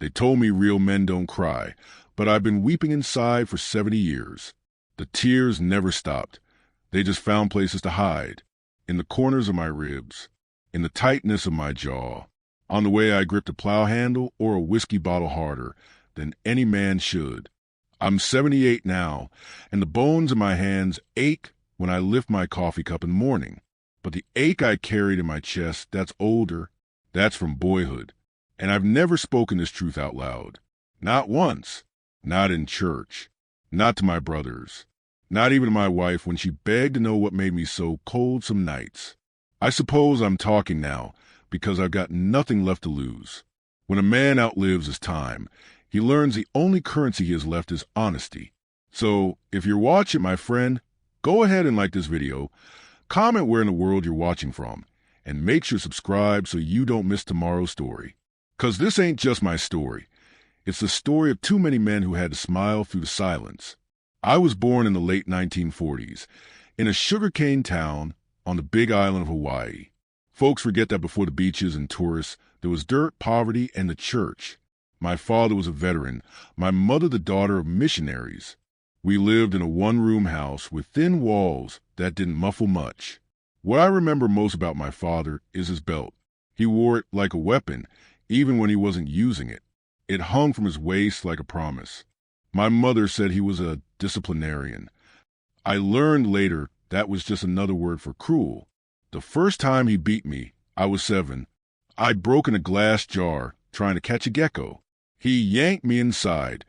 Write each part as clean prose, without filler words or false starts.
They told me real men don't cry, but I've been weeping inside for 70 years. The tears never stopped. They just found places to hide. In the corners of my ribs, in the tightness of my jaw, on the way I gripped a plow handle or a whiskey bottle harder than any man should. I'm 78 now, and the bones in my hands ache when I lift my coffee cup in the morning. But the ache I carried in my chest, that's older. That's from boyhood. And I've never spoken this truth out loud. Not once. Not in church. Not to my brothers. Not even to my wife when she begged to know what made me so cold some nights. I suppose I'm talking now because I've got nothing left to lose. When a man outlives his time, he learns the only currency he has left is honesty. So, if you're watching, my friend, go ahead and like this video, comment where in the world you're watching from, and make sure to subscribe so you don't miss tomorrow's story. 'Cause this ain't just my story. It's the story of too many men who had to smile through the silence. I was born in the late 1940s, in a sugarcane town on the big island of Hawaii. Folks forget that before the beaches and tourists, there was dirt, poverty, and the church. My father was a veteran, my mother the daughter of missionaries. We lived in a one-room house with thin walls that didn't muffle much. What I remember most about my father is his belt. He wore it like a weapon, even when he wasn't using it. It hung from his waist like a promise. My mother said he was a disciplinarian. I learned later that was just another word for cruel. The first time he beat me, I was 7. I'd broken a glass jar trying to catch a gecko. He yanked me inside,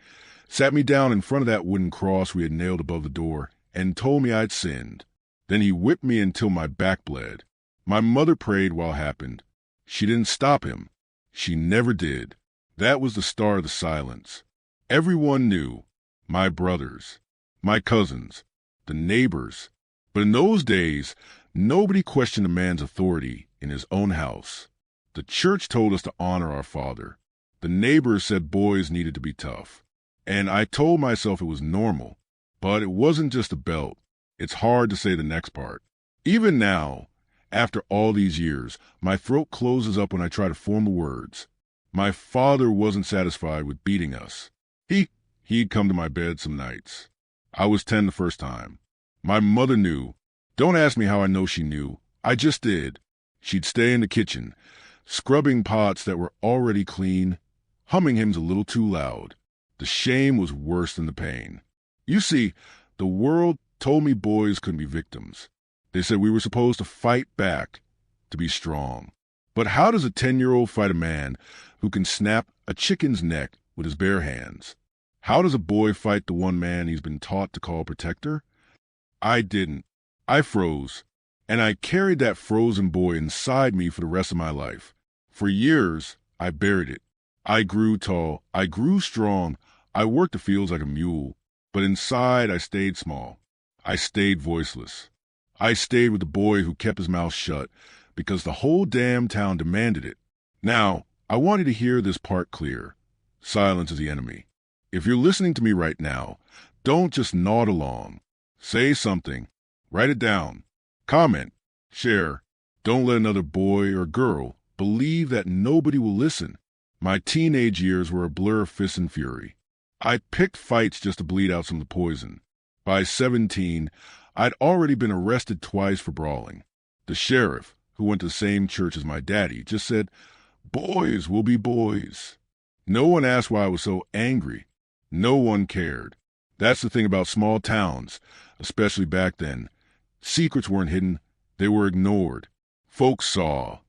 sat me down in front of that wooden cross we had nailed above the door, and told me I'd sinned. Then he whipped me until my back bled. My mother prayed while it happened. She didn't stop him. She never did. That was the start of the silence. Everyone knew. My brothers, my cousins, the neighbors. But in those days, nobody questioned a man's authority in his own house. The church told us to honor our father. The neighbors said boys needed to be tough. And I told myself it was normal. But it wasn't just a belt. It's hard to say the next part. Even now, after all these years, my throat closes up when I try to form the words. My father wasn't satisfied with beating us. He'd come to my bed some nights. I was 10 the first time. My mother knew. Don't ask me how I know she knew. I just did. She'd stay in the kitchen, scrubbing pots that were already clean, humming hymns a little too loud. The shame was worse than the pain. You see, the world told me boys couldn't be victims. They said we were supposed to fight back, to be strong. But how does a 10-year-old fight a man who can snap a chicken's neck with his bare hands? How does a boy fight the one man he's been taught to call protector? I didn't. I froze. And I carried that frozen boy inside me for the rest of my life. For years, I buried it. I grew tall. I grew strong. I worked the fields like a mule. But inside, I stayed small. I stayed voiceless. I stayed with the boy who kept his mouth shut because the whole damn town demanded it. Now, I want you to hear this part clear. Silence is the enemy. If you're listening to me right now, don't just nod along. Say something. Write it down. Comment. Share. Don't let another boy or girl believe that nobody will listen. My teenage years were a blur of fists and fury. I picked fights just to bleed out some of the poison. By 17, I'd already been arrested twice for brawling. The sheriff, who went to the same church as my daddy, just said, "Boys will be boys." No one asked why I was so angry. No one cared. That's the thing about small towns, especially back then. Secrets weren't hidden. They were ignored. Folks saw,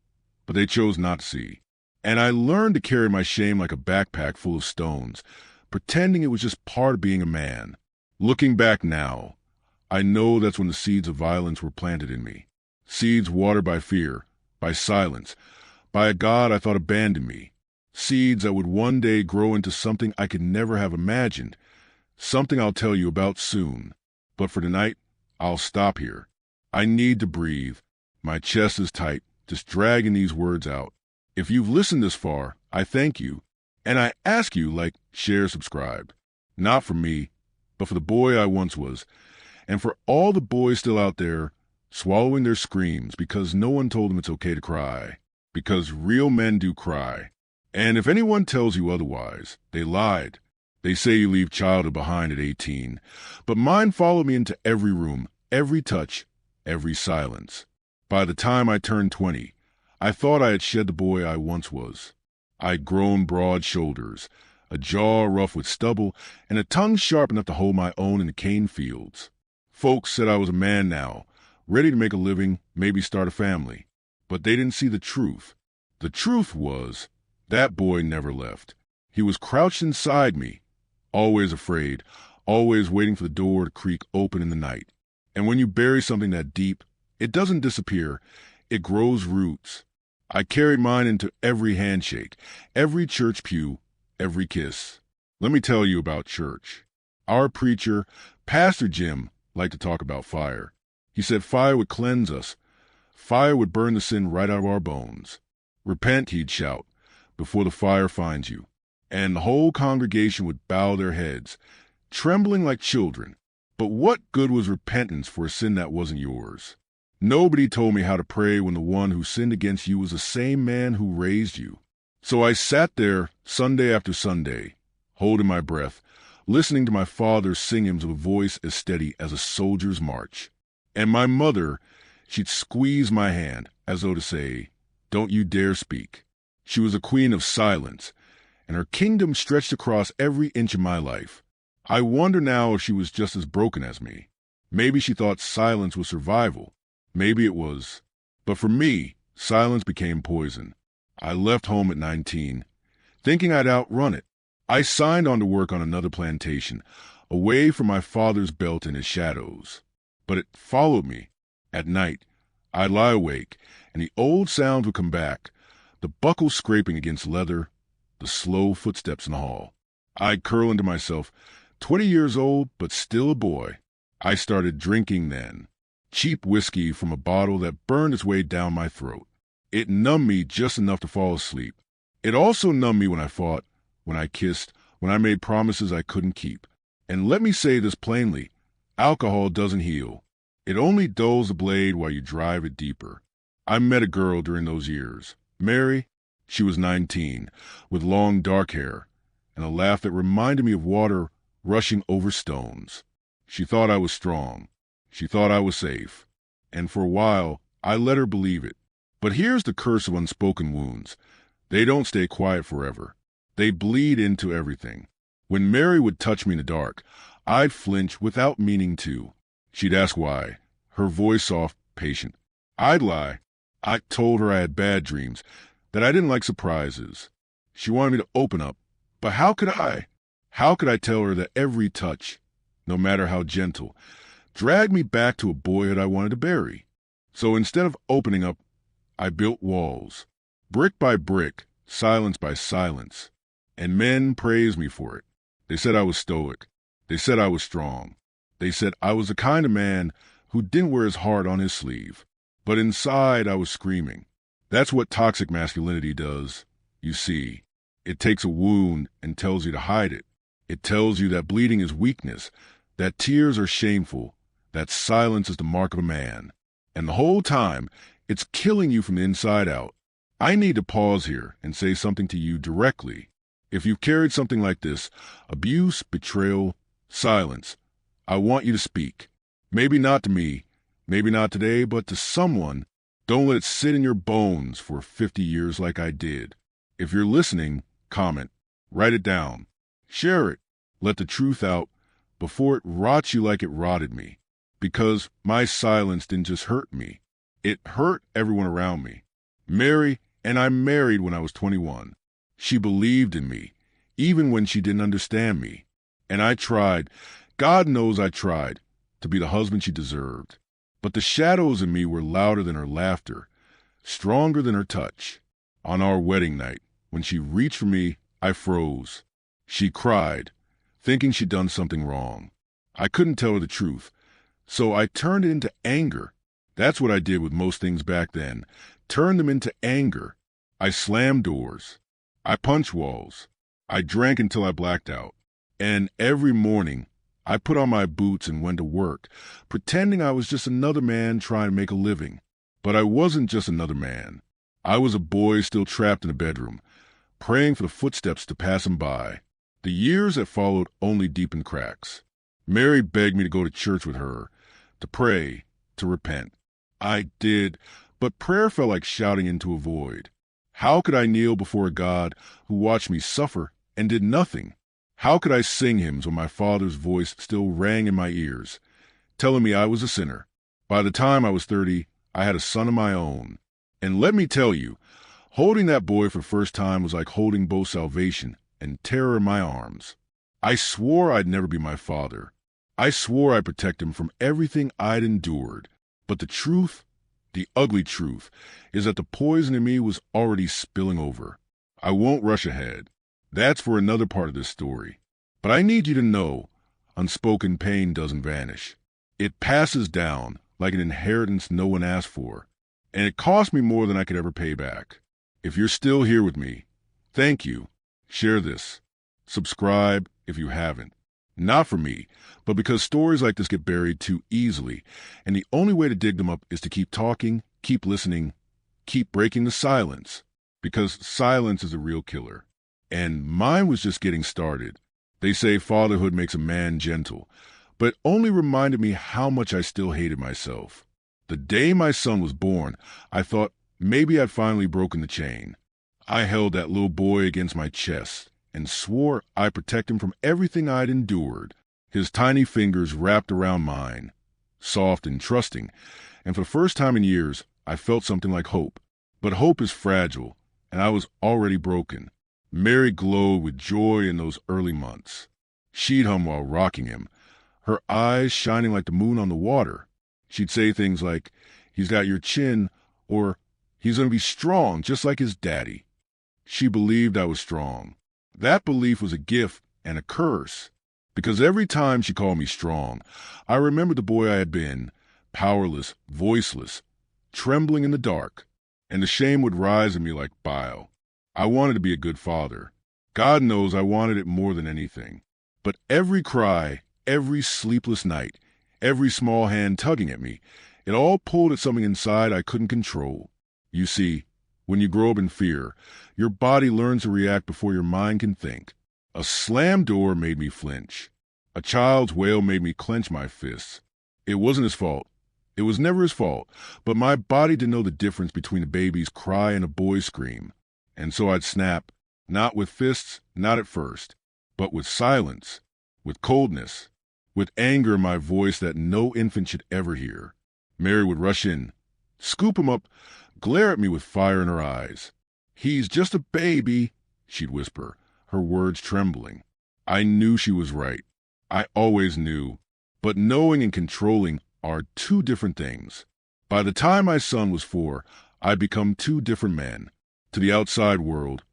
but they chose not to see. And I learned to carry my shame like a backpack full of stones, pretending it was just part of being a man. Looking back now, I know that's when the seeds of violence were planted in me. Seeds watered by fear, by silence, by a God I thought abandoned me. Seeds that would one day grow into something I could never have imagined. Something I'll tell you about soon. But for tonight, I'll stop here. I need to breathe. My chest is tight, just dragging these words out. If you've listened this far, I thank you. And I ask you, like, share, subscribe. Not for me, but for the boy I once was. And for all the boys still out there, swallowing their screams because no one told them it's okay to cry. Because real men do cry. And if anyone tells you otherwise, they lied. They say you leave childhood behind at 18. But mine followed me into every room, every touch, every silence. By the time I turned 20, I thought I had shed the boy I once was. I'd grown broad shoulders, a jaw rough with stubble, and a tongue sharp enough to hold my own in the cane fields. Folks said I was a man now, ready to make a living, maybe start a family. But they didn't see the truth. The truth was, that boy never left. He was crouched inside me, always afraid, always waiting for the door to creak open in the night. And when you bury something that deep, it doesn't disappear, it grows roots. I carried mine into every handshake, every church pew, every kiss. Let me tell you about church. Our preacher, Pastor Jim, liked to talk about fire. He said fire would cleanse us. Fire would burn the sin right out of our bones. Repent, he'd shout, before the fire finds you. And the whole congregation would bow their heads, trembling like children. But what good was repentance for a sin that wasn't yours? Nobody told me how to pray when the one who sinned against you was the same man who raised you. So I sat there Sunday after Sunday, holding my breath, listening to my father sing hymns with a voice as steady as a soldier's march. And my mother, she'd squeeze my hand as though to say, "Don't you dare speak." She was a queen of silence, and her kingdom stretched across every inch of my life. I wonder now if she was just as broken as me. Maybe she thought silence was survival. Maybe it was. But for me, silence became poison. I left home at 19, thinking I'd outrun it. I signed on to work on another plantation, away from my father's belt and his shadows. But it followed me. At night, I'd lie awake, and the old sounds would come back, the buckles scraping against leather, the slow footsteps in the hall. I'd curl into myself, 20 years old, but still a boy. I started drinking then. Cheap whiskey from a bottle that burned its way down my throat. It numbed me just enough to fall asleep. It also numbed me when I fought, when I kissed, when I made promises I couldn't keep. And let me say this plainly, alcohol doesn't heal. It only dulls the blade while you drive it deeper. I met a girl during those years, Mary. She was 19, with long dark hair, and a laugh that reminded me of water rushing over stones. She thought I was strong. She thought I was safe. And for a while, I let her believe it. But here's the curse of unspoken wounds. They don't stay quiet forever. They bleed into everything. When Mary would touch me in the dark, I'd flinch without meaning to. She'd ask why, her voice soft, patient. I'd lie. I told her I had bad dreams, that I didn't like surprises. She wanted me to open up. But how could I? How could I tell her that every touch, no matter how gentle, dragged me back to a boyhood I wanted to bury? So instead of opening up, I built walls, brick by brick, silence by silence. And men praised me for it. They said I was stoic. They said I was strong. They said I was the kind of man who didn't wear his heart on his sleeve. But inside I was screaming. That's what toxic masculinity does. You see, it takes a wound and tells you to hide it. It tells you that bleeding is weakness, that tears are shameful, that silence is the mark of a man. And the whole time, it's killing you from the inside out. I need to pause here and say something to you directly. If you've carried something like this, abuse, betrayal, silence, I want you to speak. Maybe not to me, maybe not today, but to someone. Don't let it sit in your bones for 50 years like I did. If you're listening, comment, write it down, share it, let the truth out before it rots you like it rotted me. Because my silence didn't just hurt me, it hurt everyone around me. Mary and I married when I was 21. She believed in me, even when she didn't understand me. And I tried, God knows I tried, to be the husband she deserved. But the shadows in me were louder than her laughter, stronger than her touch. On our wedding night, when she reached for me, I froze. She cried, thinking she'd done something wrong. I couldn't tell her the truth, so I turned it into anger. That's what I did with most things back then, turned them into anger. I slammed doors. I punched walls. I drank until I blacked out. And every morning, I put on my boots and went to work, pretending I was just another man trying to make a living. But I wasn't just another man. I was a boy still trapped in a bedroom, praying for the footsteps to pass him by. The years that followed only deepened cracks. Mary begged me to go to church with her, to pray, to repent. I did, but prayer felt like shouting into a void. How could I kneel before a God who watched me suffer and did nothing? How could I sing hymns when my father's voice still rang in my ears, telling me I was a sinner? By the time I was 30, I had a son of my own. And let me tell you, holding that boy for the first time was like holding both salvation and terror in my arms. I swore I'd never be my father. I swore I'd protect him from everything I'd endured. But the truth, the ugly truth, is that the poison in me was already spilling over. I won't rush ahead. That's for another part of this story. But I need you to know, unspoken pain doesn't vanish. It passes down like an inheritance no one asked for. And it cost me more than I could ever pay back. If you're still here with me, thank you. Share this. Subscribe if you haven't. Not for me, but because stories like this get buried too easily, and the only way to dig them up is to keep talking, keep listening, keep breaking the silence, because silence is a real killer. And mine was just getting started. They say fatherhood makes a man gentle, but it only reminded me how much I still hated myself. The day my son was born, I thought maybe I'd finally broken the chain. I held that little boy against my chest and swore I'd protect him from everything I'd endured. His tiny fingers wrapped around mine, soft and trusting, and for the first time in years, I felt something like hope. But hope is fragile, and I was already broken. Mary glowed with joy in those early months. She'd hum while rocking him, her eyes shining like the moon on the water. She'd say things like, "He's got your chin," or "He's going to be strong just like his daddy." She believed I was strong. That belief was a gift and a curse, because every time she called me strong, I remembered the boy I had been, powerless, voiceless, trembling in the dark, and the shame would rise in me like bile. I wanted to be a good father. God knows I wanted it more than anything. But every cry, every sleepless night, every small hand tugging at me, it all pulled at something inside I couldn't control. You see, when you grow up in fear, your body learns to react before your mind can think. A slammed door made me flinch. A child's wail made me clench my fists. It wasn't his fault. It was never his fault, but my body didn't know the difference between a baby's cry and a boy's scream. And so I'd snap, not with fists, not at first, but with silence, with coldness, with anger in my voice that no infant should ever hear. Mary would rush in, scoop him up, glare at me with fire in her eyes. "He's just a baby," she'd whisper, her words trembling. I knew she was right. I always knew. But knowing and controlling are two different things. By the time my son was 4, I'd become 2 different men. To the outside world,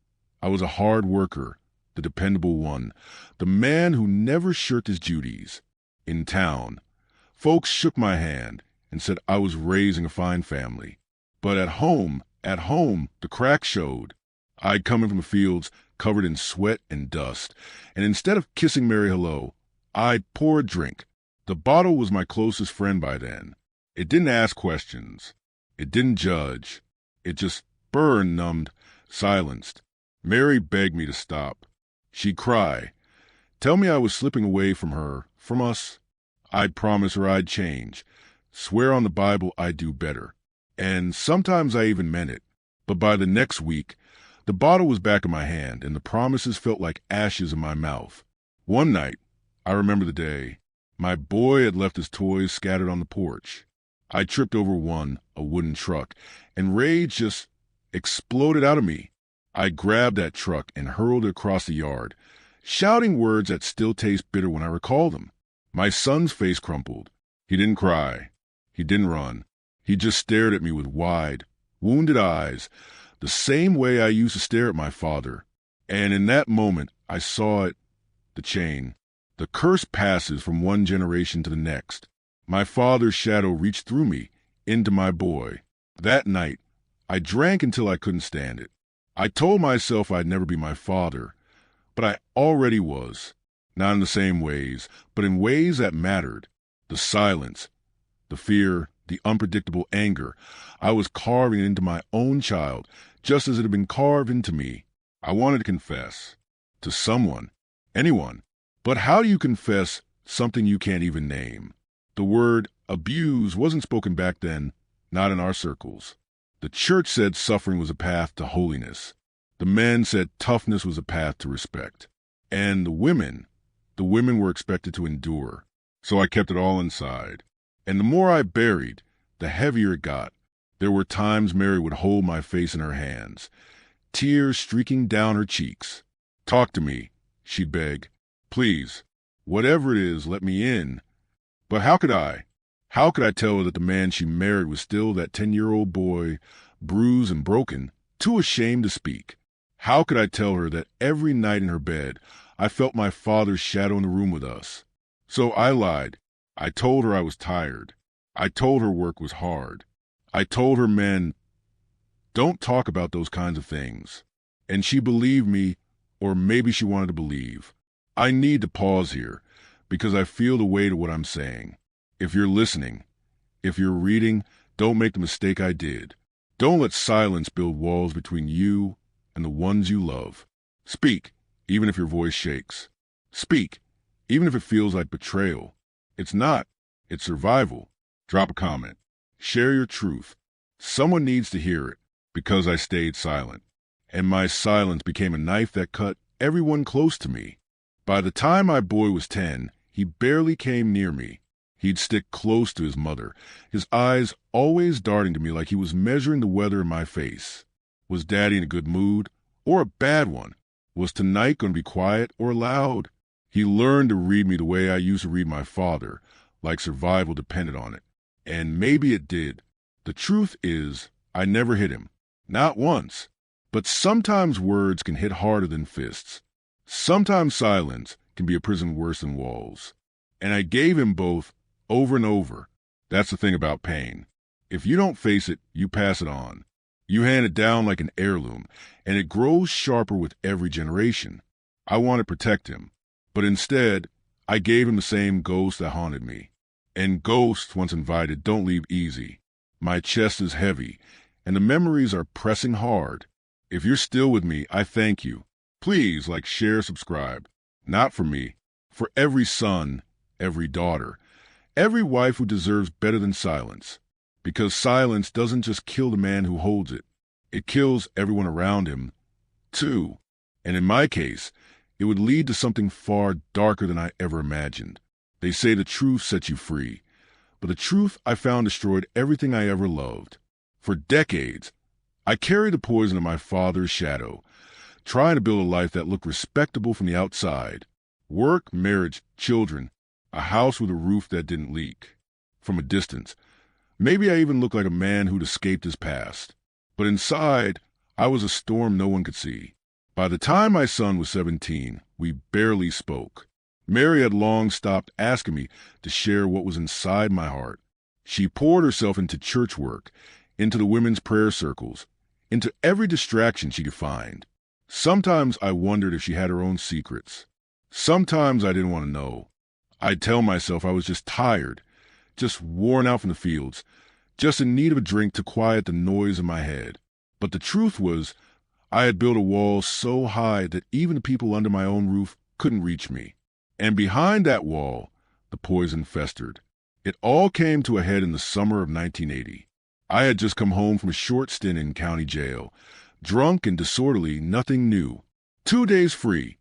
I was a hard worker, the dependable one, the man who never shirked his duties. In town, folks shook my hand and said I was raising a fine family. But at home, the cracks showed. I'd come in from the fields covered in sweat and dust, and instead of kissing Mary hello, I'd pour a drink. The bottle was my closest friend by then. It didn't ask questions. It didn't judge. It just burned, numbed, silenced. Mary begged me to stop. She'd cry, tell me I was slipping away from her, from us. I'd promise her I'd change, swear on the Bible I'd do better. And sometimes I even meant it. But by the next week, the bottle was back in my hand, and the promises felt like ashes in my mouth. One night, I remember the day, my boy had left his toys scattered on the porch. I tripped over one, a wooden truck, and rage just exploded out of me. I grabbed that truck and hurled it across the yard, shouting words that still taste bitter when I recall them. My son's face crumpled. He didn't cry. He didn't run. He just stared at me with wide, wounded eyes, the same way I used to stare at my father. And in that moment, I saw it, the chain. The curse passes from one generation to the next. My father's shadow reached through me, into my boy. That night, I drank until I couldn't stand it. I told myself I'd never be my father, but I already was. Not in the same ways, but in ways that mattered. The silence, the fear, the unpredictable anger. I was carving into my own child, just as it had been carved into me. I wanted to confess. To someone. Anyone. But how do you confess something you can't even name? The word abuse wasn't spoken back then, not in our circles. The church said suffering was a path to holiness. The men said toughness was a path to respect. And the women were expected to endure. So I kept it all inside. And the more I buried, the heavier it got. There were times Mary would hold my face in her hands, tears streaking down her cheeks. "Talk to me," she'd beg. "Please, whatever it is, let me in." But how could I? How could I tell her that the man she married was still that 10-year-old boy, bruised and broken, too ashamed to speak? How could I tell her that every night in her bed I felt my father's shadow in the room with us? So I lied. I told her I was tired. I told her work was hard. I told her men don't talk about those kinds of things. And she believed me, or maybe she wanted to believe. I need to pause here, because I feel the weight of what I'm saying. If you're listening, if you're reading, don't make the mistake I did. Don't let silence build walls between you and the ones you love. Speak, even if your voice shakes. Speak, even if it feels like betrayal. It's not. It's survival. Drop a comment. Share your truth. Someone needs to hear it, because I stayed silent. And my silence became a knife that cut everyone close to me. By the time my boy was 10, he barely came near me. He'd stick close to his mother, his eyes always darting to me like he was measuring the weather in my face. Was Daddy in a good mood or a bad one? Was tonight going to be quiet or loud? He learned to read me the way I used to read my father, like survival depended on it. And maybe it did. The truth is, I never hit him. Not once. But sometimes words can hit harder than fists. Sometimes silence can be a prison worse than walls. And I gave him both, over and over. That's the thing about pain. If you don't face it, you pass it on. You hand it down like an heirloom, and it grows sharper with every generation. I wanted to protect him, but instead, I gave him the same ghost that haunted me. And ghosts, once invited, don't leave easy. My chest is heavy, and the memories are pressing hard. If you're still with me, I thank you. Please like, share, subscribe. Not for me, for every son, every daughter, every wife who deserves better than silence. Because silence doesn't just kill the man who holds it. It kills everyone around him, too. And in my case, it would lead to something far darker than I ever imagined. They say the truth sets you free, but the truth I found destroyed everything I ever loved. For decades, I carried the poison of my father's shadow, trying to build a life that looked respectable from the outside. Work, marriage, children, a house with a roof that didn't leak. From a distance, maybe I even looked like a man who'd escaped his past. But inside, I was a storm no one could see. By the time my son was 17, we barely spoke. Mary had long stopped asking me to share what was inside my heart. She poured herself into church work, into the women's prayer circles, into every distraction she could find. Sometimes I wondered if she had her own secrets. Sometimes I didn't want to know. I'd tell myself I was just tired, just worn out from the fields, just in need of a drink to quiet the noise in my head. But the truth was, I had built a wall so high that even the people under my own roof couldn't reach me. And behind that wall, the poison festered. It all came to a head in the summer of 1980. I had just come home from a short stint in county jail. Drunk and disorderly, nothing new. 2 days free.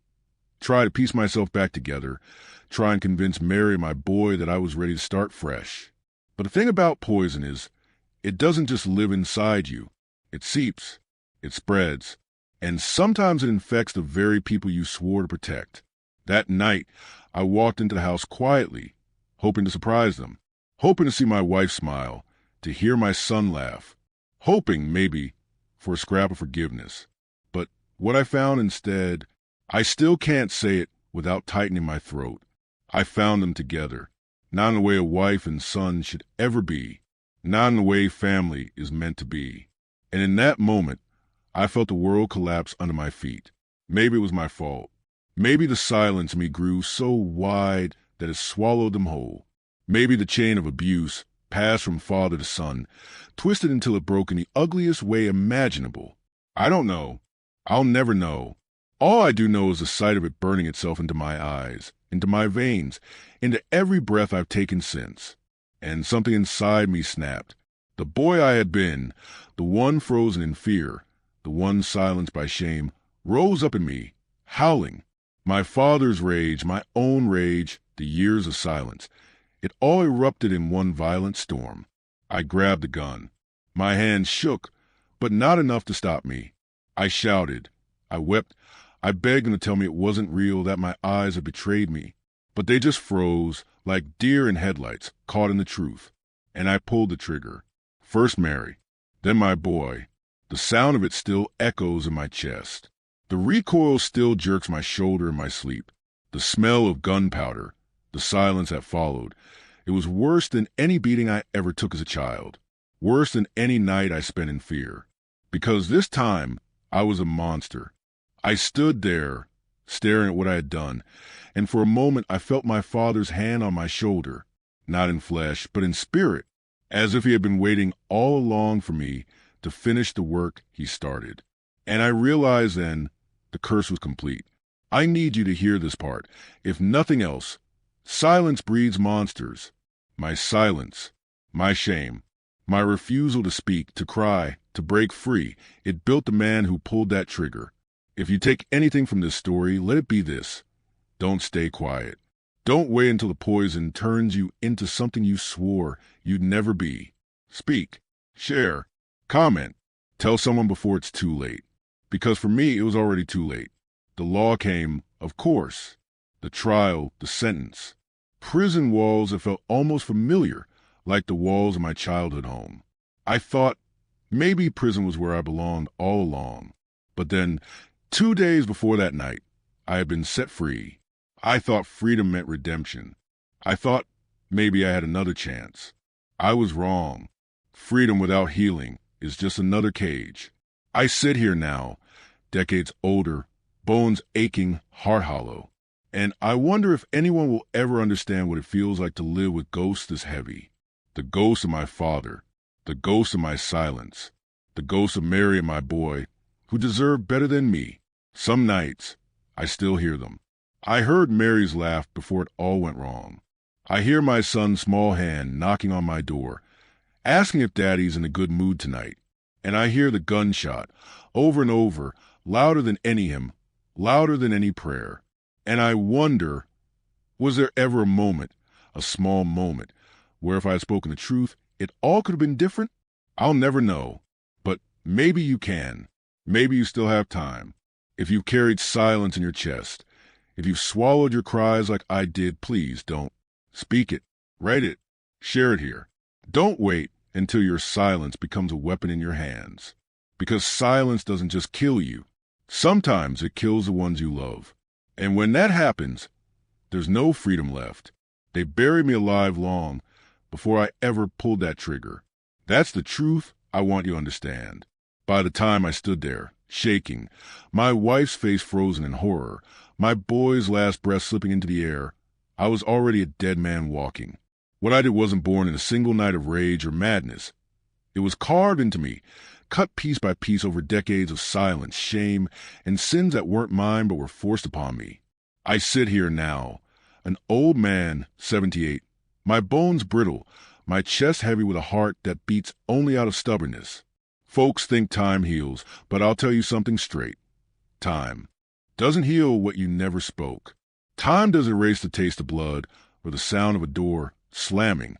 Try to piece myself back together. Try and convince Mary and my boy that I was ready to start fresh. But the thing about poison is, it doesn't just live inside you. It seeps. It spreads. And sometimes it infects the very people you swore to protect. That night, I walked into the house quietly, hoping to surprise them, hoping to see my wife smile, to hear my son laugh, hoping, maybe, for a scrap of forgiveness. But what I found instead, I still can't say it without tightening my throat. I found them together, not in the way a wife and son should ever be, not in the way family is meant to be. And in that moment, I felt the world collapse under my feet. Maybe it was my fault. Maybe the silence in me grew so wide that it swallowed them whole. Maybe the chain of abuse, passed from father to son, twisted until it broke in the ugliest way imaginable. I don't know. I'll never know. All I do know is the sight of it burning itself into my eyes, into my veins, into every breath I've taken since. And something inside me snapped. The boy I had been, the one frozen in fear, the one silenced by shame, rose up in me, howling. My father's rage, my own rage, the years of silence. It all erupted in one violent storm. I grabbed the gun. My hand shook, but not enough to stop me. I shouted. I wept. I begged them to tell me it wasn't real, that my eyes had betrayed me. But they just froze, like deer in headlights, caught in the truth. And I pulled the trigger. First Mary, then my boy. The sound of it still echoes in my chest. The recoil still jerks my shoulder in my sleep. The smell of gunpowder, the silence that followed. It was worse than any beating I ever took as a child. Worse than any night I spent in fear. Because this time, I was a monster. I stood there, staring at what I had done, and for a moment I felt my father's hand on my shoulder, not in flesh, but in spirit, as if he had been waiting all along for me to finish the work he started. And I realized then the curse was complete. I need you to hear this part. If nothing else, silence breeds monsters. My silence, my shame, my refusal to speak, to cry, to break free, it built the man who pulled that trigger. If you take anything from this story, let it be this. Don't stay quiet. Don't wait until the poison turns you into something you swore you'd never be. Speak, share, comment, tell someone before it's too late. Because for me, it was already too late. The law came, of course. The trial, the sentence. Prison walls that felt almost familiar, like the walls of my childhood home. I thought maybe prison was where I belonged all along. But then, 2 days before that night, I had been set free. I thought freedom meant redemption. I thought maybe I had another chance. I was wrong. Freedom without healing is just another cage. I sit here now, decades older, bones aching, heart hollow. And I wonder if anyone will ever understand what it feels like to live with ghosts this heavy. The ghost of my father, the ghost of my silence, the ghost of Mary and my boy, who deserved better than me. Some nights, I still hear them. I heard Mary's laugh before it all went wrong. I hear my son's small hand knocking on my door, asking if Daddy's in a good mood tonight. And I hear the gunshot, over and over, louder than any hymn, louder than any prayer. And I wonder, was there ever a moment, a small moment, where if I had spoken the truth, it all could have been different? I'll never know. But maybe you can. Maybe you still have time. If you've carried silence in your chest, if you've swallowed your cries like I did, please don't. Speak it, write it, share it here. Don't wait until your silence becomes a weapon in your hands. Because silence doesn't just kill you. Sometimes it kills the ones you love. And when that happens, there's no freedom left. They buried me alive long before I ever pulled that trigger. That's the truth I want you to understand. By the time I stood there, shaking, my wife's face frozen in horror, my boy's last breath slipping into the air, I was already a dead man walking. What I did wasn't born in a single night of rage or madness. It was carved into me, cut piece by piece over decades of silence, shame, and sins that weren't mine but were forced upon me. I sit here now, an old man, 78, my bones brittle, my chest heavy with a heart that beats only out of stubbornness. Folks think time heals, but I'll tell you something straight. Time doesn't heal what you never spoke. Time doesn't erase the taste of blood or the sound of a door slamming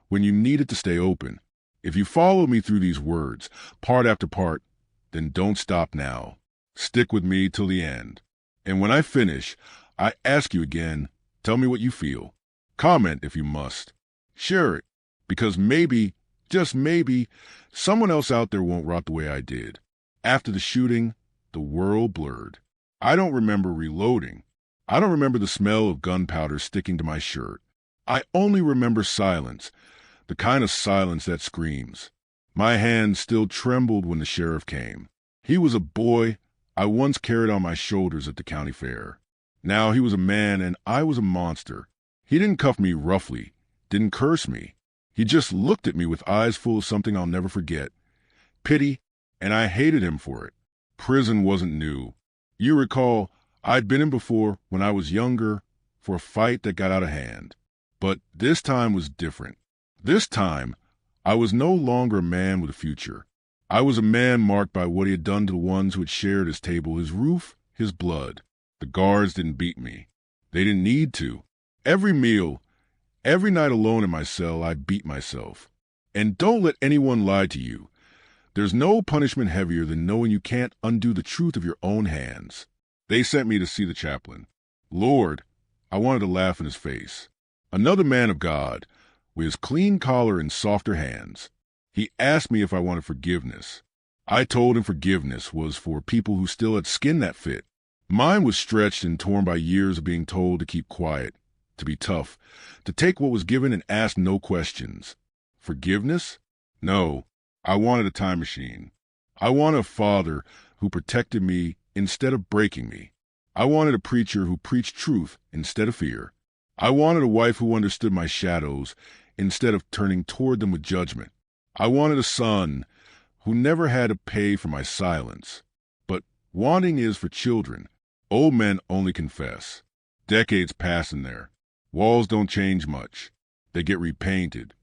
when you need it to stay open. If you follow me through these words, part after part, then don't stop now. Stick with me till the end. And when I finish, I ask you again, tell me what you feel. Comment if you must. Share it, because maybe, just maybe, someone else out there won't rot the way I did. After the shooting, the world blurred. I don't remember reloading. I don't remember the smell of gunpowder sticking to my shirt. I only remember silence, the kind of silence that screams. My hand still trembled when the sheriff came. He was a boy I once carried on my shoulders at the county fair. Now he was a man and I was a monster. He didn't cuff me roughly, didn't curse me. He just looked at me with eyes full of something I'll never forget. Pity, and I hated him for it. prison wasn't new. You recall, I'd been in before when I was younger for a fight that got out of hand. But this time was different. This time, I was no longer a man with a future. I was a man marked by what he had done to the ones who had shared his table, his roof, his blood. The guards didn't beat me. They didn't need to. Every meal, every night alone in my cell, I beat myself. And don't let anyone lie to you. There's no punishment heavier than knowing you can't undo the truth of your own hands. They sent me to see the chaplain. Lord, I wanted to laugh in his face. Another man of God, with his clean collar and softer hands. He asked me if I wanted forgiveness. I told him forgiveness was for people who still had skin that fit. Mine was stretched and torn by years of being told to keep quiet, to be tough, to take what was given and ask no questions. Forgiveness? No. I wanted a time machine. I wanted a father who protected me instead of breaking me. I wanted a preacher who preached truth instead of fear. I wanted a wife who understood my shadows instead of turning toward them with judgment. I wanted a son who never had to pay for my silence. But wanting is for children. Old men only confess. Decades pass in there. Walls don't change much. They get repainted.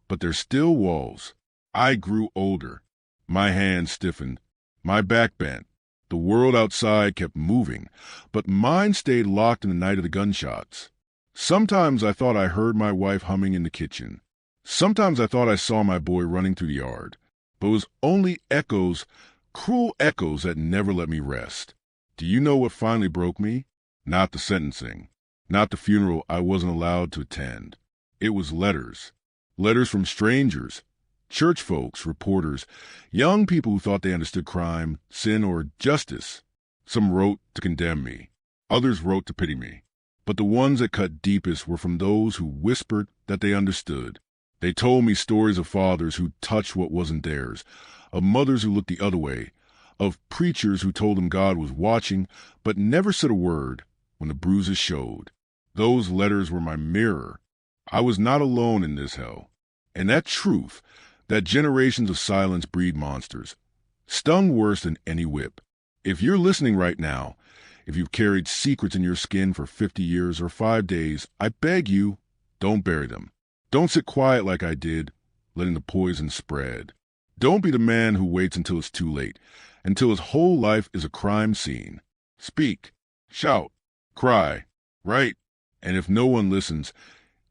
But they're still walls. I grew older. My hands stiffened. My back bent. The world outside kept moving, but mine stayed locked in the night of the gunshots. Sometimes I thought I heard my wife humming in the kitchen. Sometimes I thought I saw my boy running through the yard. But it was only echoes, cruel echoes that never let me rest. Do you know what finally broke me? Not the sentencing. Not the funeral I wasn't allowed to attend. It was letters. Letters from strangers. Church folks, reporters, young people who thought they understood crime, sin, or justice. Some wrote to condemn me. Others wrote to pity me. But the ones that cut deepest were from those who whispered that they understood. They told me stories of fathers who touched what wasn't theirs, of mothers who looked the other way, of preachers who told them God was watching but never said a word when the bruises showed. Those letters were my mirror. I was not alone in this hell. And that truth, that generations of silence breed monsters, stung worse than any whip. If you're listening right now, if you've carried secrets in your skin for 50 years or 5 days, I beg you, don't bury them. Don't sit quiet like I did, letting the poison spread. Don't be the man who waits until it's too late, until his whole life is a crime scene. Speak, shout, cry, write, and if no one listens,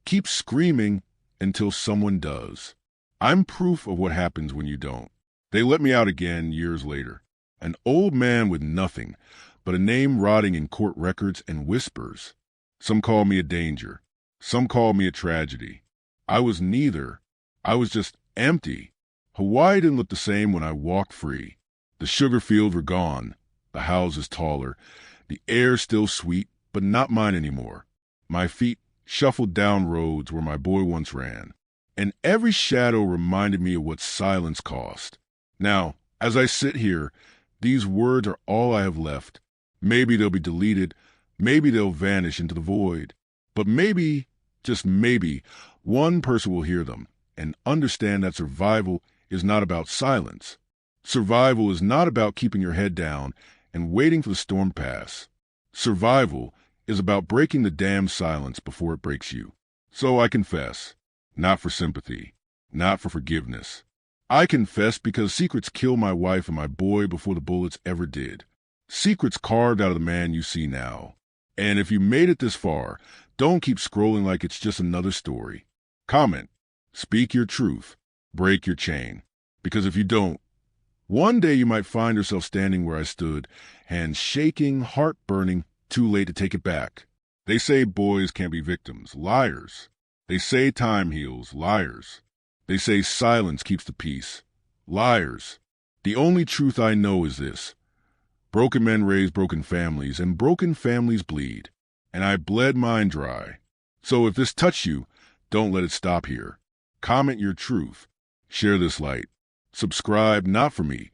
keep screaming until someone does. I'm proof of what happens when you don't. They let me out again years later. An old man with nothing but a name rotting in court records and whispers. Some call me a danger. Some call me a tragedy. I was neither. I was just empty. Hawaii didn't look the same when I walked free. The sugar fields were gone. The houses taller. The air still sweet, but not mine anymore. My feet shuffled down roads where my boy once ran. And every shadow reminded me of what silence cost. Now, as I sit here, these words are all I have left. Maybe they'll be deleted, maybe they'll vanish into the void. But maybe, just maybe, one person will hear them and understand that survival is not about silence. Survival is not about keeping your head down and waiting for the storm to pass. Survival is about breaking the damn silence before it breaks you. So I confess. Not for sympathy, not for forgiveness. I confess because secrets killed my wife and my boy before the bullets ever did. Secrets carved out of the man you see now. And if you made it this far, don't keep scrolling like it's just another story. Comment, speak your truth, break your chain. Because if you don't, one day you might find yourself standing where I stood, hands shaking, heart burning, too late to take it back. They say boys can't be victims, liars. They say time heals, liars. They say silence keeps the peace, liars. The only truth I know is this. Broken men raise broken families, and broken families bleed. And I bled mine dry. So if this touched you, don't let it stop here. Comment your truth. Share this light. Subscribe not for me,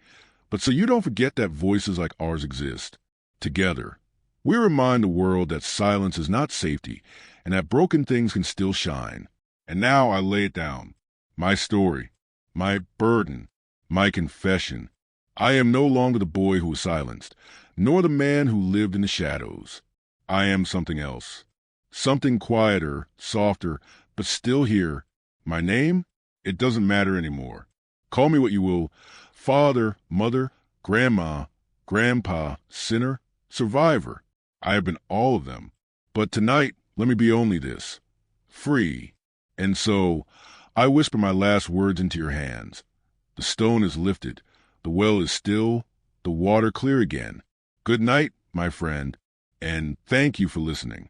but so you don't forget that voices like ours exist. Together, we remind the world that silence is not safety, and that broken things can still shine. And now I lay it down. My story, my burden, my confession. I am no longer the boy who was silenced, nor the man who lived in the shadows. I am something else. Something quieter, softer, but still here. My name? It doesn't matter anymore. Call me what you will. Father, mother, grandma, grandpa, sinner, survivor. I have been all of them. But tonight, let me be only this. Free. And so, I whisper my last words into your hands. The stone is lifted. The well is still. The water clear again. Good night, my friend, and thank you for listening.